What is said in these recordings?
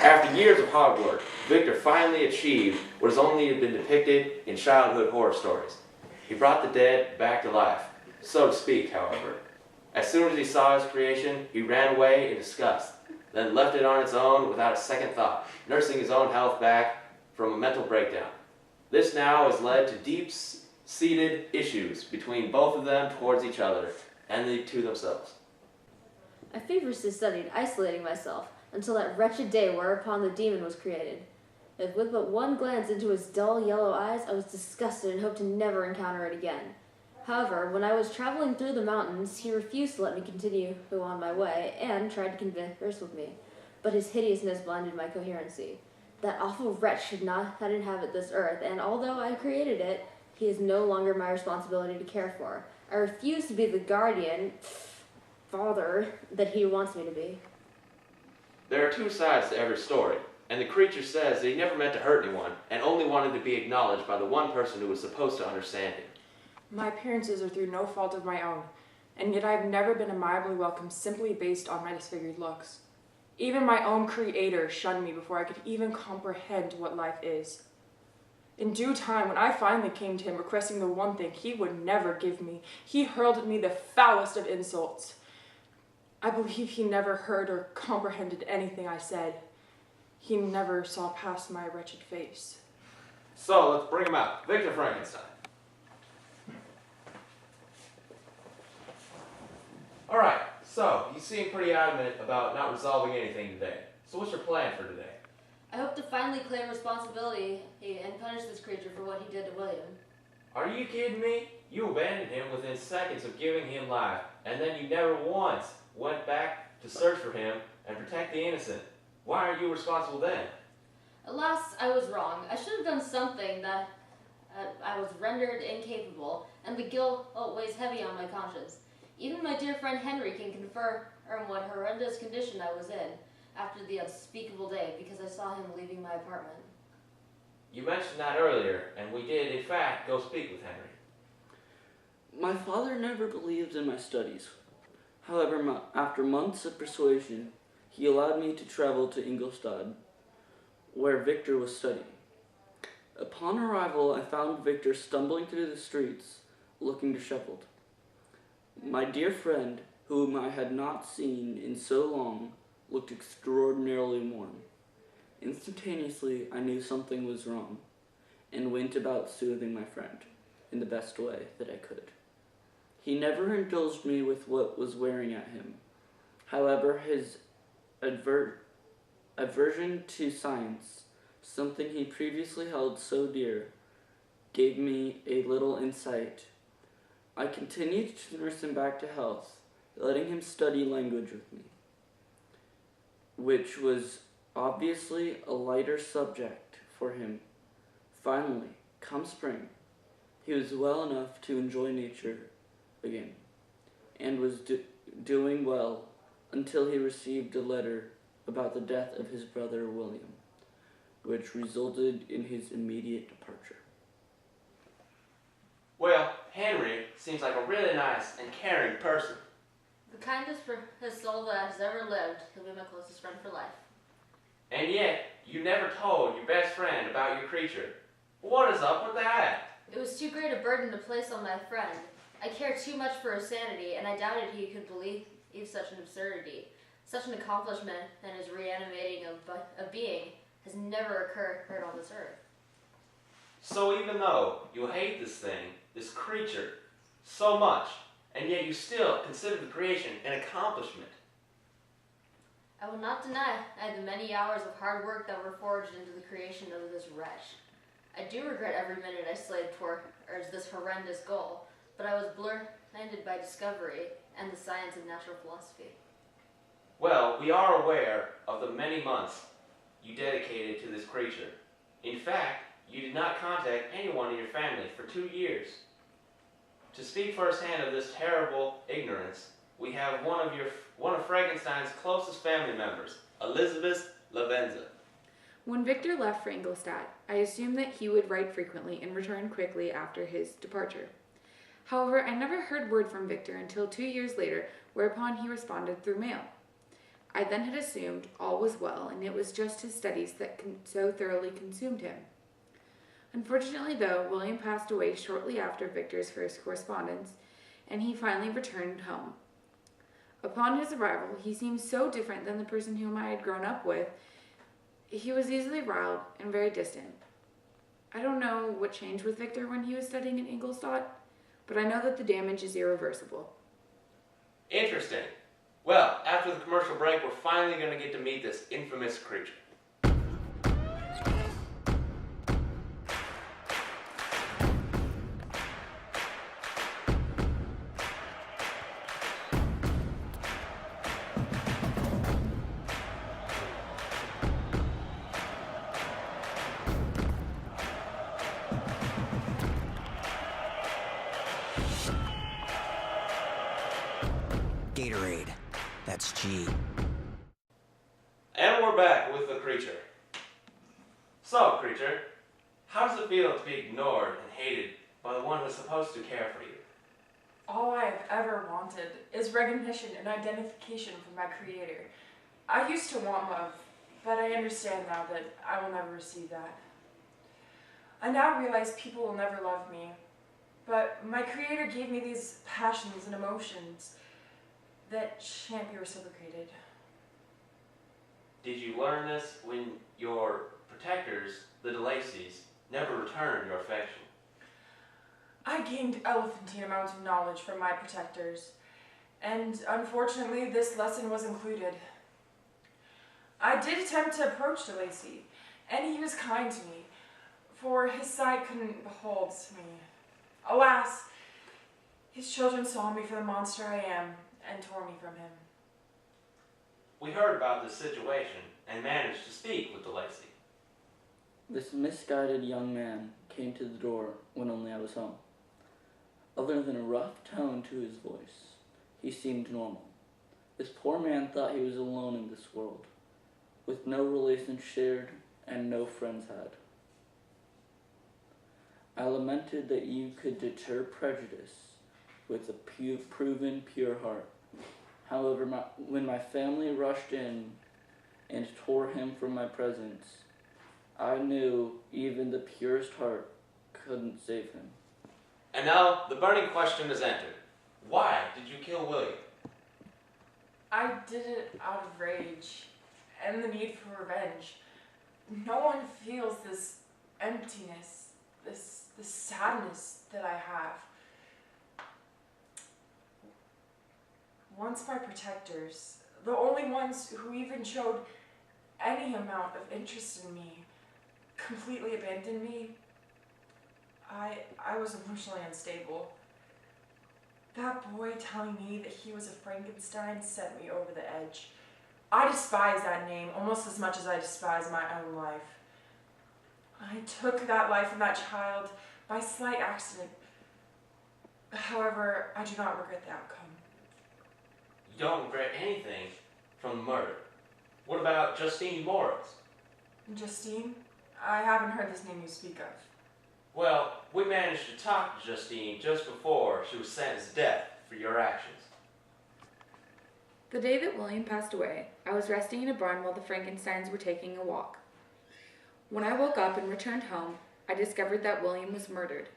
After years of hard work, Victor finally achieved what has only been depicted in childhood horror stories. He brought the dead back to life, so to speak, however. As soon as he saw his creation, he ran away in disgust, then left it on its own without a second thought, nursing his own health back from a mental breakdown. This now has led to deep-seated issues between both of them towards each other and to themselves. I feverishly studied, isolating myself, until that wretched day whereupon the demon was created. If with but one glance into his dull yellow eyes, I was disgusted and hoped to never encounter it again. However, when I was traveling through the mountains, he refused to let me continue on my way, and tried to converse with me. But his hideousness blinded my coherency. That awful wretch should not inhabit this earth, and although I created it, he is no longer my responsibility to care for. I refuse to be the guardian, father, that he wants me to be. There are two sides to every story, and the creature says that he never meant to hurt anyone, and only wanted to be acknowledged by the one person who was supposed to understand him. My appearances are through no fault of my own, and yet I have never been admirably welcomed simply based on my disfigured looks. Even my own creator shunned me before I could even comprehend what life is. In due time, when I finally came to him requesting the one thing he would never give me, he hurled at me the foulest of insults. I believe he never heard or comprehended anything I said. He never saw past my wretched face. So, let's bring him out. Victor Frankenstein. Alright, so, you seem pretty adamant about not resolving anything today. So what's your plan for today? I hope to finally claim responsibility and punish this creature for what he did to William. Are you kidding me? You abandoned him within seconds of giving him life, and then you never once went back to search for him and protect the innocent. Why aren't you responsible then? Alas, I was wrong. I should have done something that I was rendered incapable, and the guilt weighs heavy on my conscience. Even my dear friend Henry can confirm what horrendous condition I was in after the unspeakable day, because I saw him leaving my apartment. You mentioned that earlier, and we did, in fact, go speak with Henry. My father never believed in my studies. However, after months of persuasion, he allowed me to travel to Ingolstadt, where Victor was studying. Upon arrival, I found Victor stumbling through the streets, looking disheveled. My dear friend, whom I had not seen in so long, looked extraordinarily worn. Instantaneously, I knew something was wrong, and went about soothing my friend in the best way that I could. He never indulged me with what was wearing at him. However, his aversion to science, something he previously held so dear, gave me a little insight. I continued to nurse him back to health, letting him study language with me, which was obviously a lighter subject for him. Finally, come spring, he was well enough to enjoy nature again, and was doing well until he received a letter about the death of his brother William, which resulted in his immediate departure. Well, Henry seems like a really nice and caring person. The kindest for his soul that has ever lived. He'll be my closest friend for life. And yet, you never told your best friend about your creature. What is up with that? It was too great a burden to place on my friend. I cared too much for his sanity, and I doubted he could believe such an absurdity. Such an accomplishment and his reanimating of a being has never occurred on this earth. So even though you hate this thing, this creature, so much, and yet you still consider the creation an accomplishment. I will not deny the many hours of hard work that were forged into the creation of this wretch. I do regret every minute I slaved towards this horrendous goal, but I was blinded by discovery and the science of natural philosophy. Well, we are aware of the many months you dedicated to this creature. In fact, you did not contact anyone in your family for 2 years. To speak firsthand of this terrible ignorance, we have one of Frankenstein's closest family members, Elizabeth Lavenza. When Victor left for Ingolstadt, I assumed that he would write frequently and return quickly after his departure. However, I never heard word from Victor until 2 years later, whereupon he responded through mail. I then had assumed all was well, and it was just his studies that so thoroughly consumed him. Unfortunately, though, William passed away shortly after Victor's first correspondence, and he finally returned home. Upon his arrival, he seemed so different than the person whom I had grown up with. He was easily riled and very distant. I don't know what changed with Victor when he was studying in Ingolstadt, but I know that the damage is irreversible. Interesting. Well, after the commercial break, we're finally going to get to meet this infamous creature. Gatorade. That's G. And we're back with the creature. So, creature, how does it feel to be ignored and hated by the one who's supposed to care for you? All I have ever wanted is recognition and identification from my creator. I used to want love, but I understand now that I will never receive that. I now realize people will never love me, but my creator gave me these passions and emotions that shan't be reciprocated. Did you learn this when your protectors, the DeLacy's, never returned your affection? I gained elephantine amounts of knowledge from my protectors, and unfortunately this lesson was included. I did attempt to approach DeLacy, and he was kind to me, for his side couldn't behold me. Alas, his children saw me for the monster I am, and tore me from him. We heard about this situation and managed to speak with DeLacy. This misguided young man came to the door when only I was home. Other than a rough tone to his voice, he seemed normal. This poor man thought he was alone in this world, with no relations shared and no friends had. I lamented that you could deter prejudice with a proven pure heart. However, when my family rushed in and tore him from my presence, I knew even the purest heart couldn't save him. And now the burning question is entered. Why did you kill William? I did it out of rage and the need for revenge. No one feels this emptiness, this sadness that I have. Once my protectors, the only ones who even showed any amount of interest in me, completely abandoned me, I was emotionally unstable. That boy telling me that he was a Frankenstein sent me over the edge. I despise that name almost as much as I despise my own life. I took that life from that child by slight accident. However, I do not regret the outcome. You don't regret anything from the murder. What about Justine Morris? Justine? I haven't heard this name you speak of. Well, we managed to talk to Justine just before she was sentenced to death for your actions. The day that William passed away, I was resting in a barn while the Frankensteins were taking a walk. When I woke up and returned home, I discovered that William was murdered.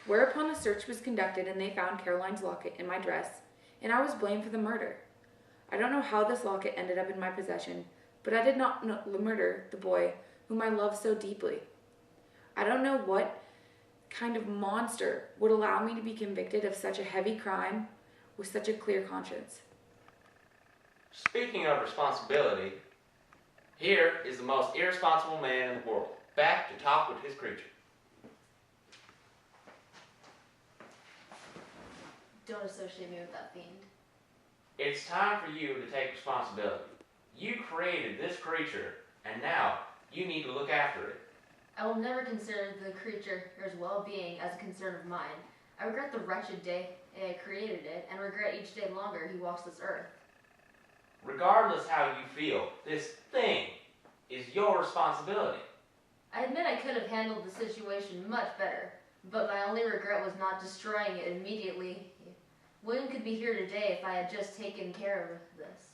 Whereupon a search was conducted and they found Caroline's locket in my dress, and I was blamed for the murder. I don't know how this locket ended up in my possession, but I did not murder the boy whom I loved so deeply. I don't know what kind of monster would allow me to be convicted of such a heavy crime with such a clear conscience. Speaking of responsibility, here is the most irresponsible man in the world, back to talk with his creature. Don't associate me with that fiend. It's time for you to take responsibility. You created this creature, and now you need to look after it. I will never consider the creature's well-being as a concern of mine. I regret the wretched day I created it, and regret each day longer he walks this earth. Regardless how you feel, this thing is your responsibility. I admit I could have handled the situation much better, but my only regret was not destroying it immediately. William could be here today if I had just taken care of this.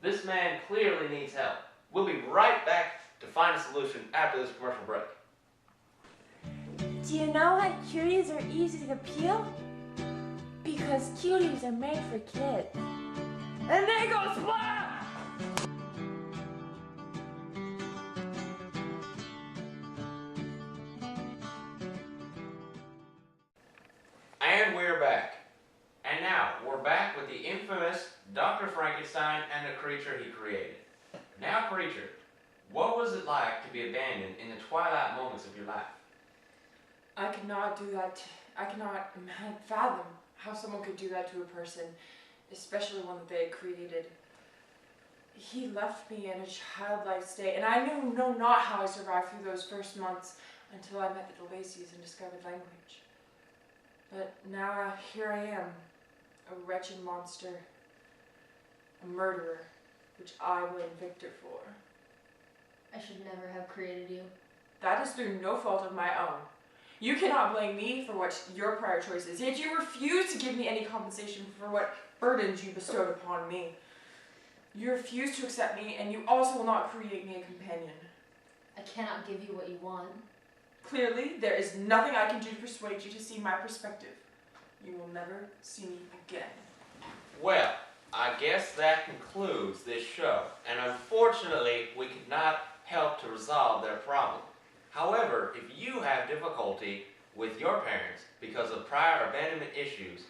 This man clearly needs help. We'll be right back to find a solution after this commercial break. Do you know why cuties are easy to peel? Because cuties are made for kids. And they go splat! And we're back. And now, we're back with the infamous Dr. Frankenstein and the creature he created. Now, creature, what was it like to be abandoned in the twilight moments of your life? I cannot do that. I cannot fathom how someone could do that to a person, especially one that they had created. He left me in a childlike state, and I know not how I survived through those first months until I met the DeLacy's and discovered language. But now here I am, a wretched monster, a murderer, which I blame Victor for. I should never have created you. That is through no fault of my own. You cannot blame me for what your prior choices, yet you refuse to give me any compensation for what burdens you bestowed upon me. You refuse to accept me, and you also will not create me a companion. I cannot give you what you want. Clearly, there is nothing I can do to persuade you to see my perspective. You will never see me again. Well, I guess that concludes this show, and unfortunately, we could not help to resolve their problem. However, if you have difficulty with your parents because of prior abandonment issues,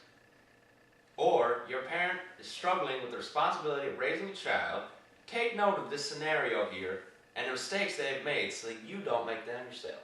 or your parent is struggling with the responsibility of raising a child, take note of this scenario here and the mistakes they have made so that you don't make them yourself.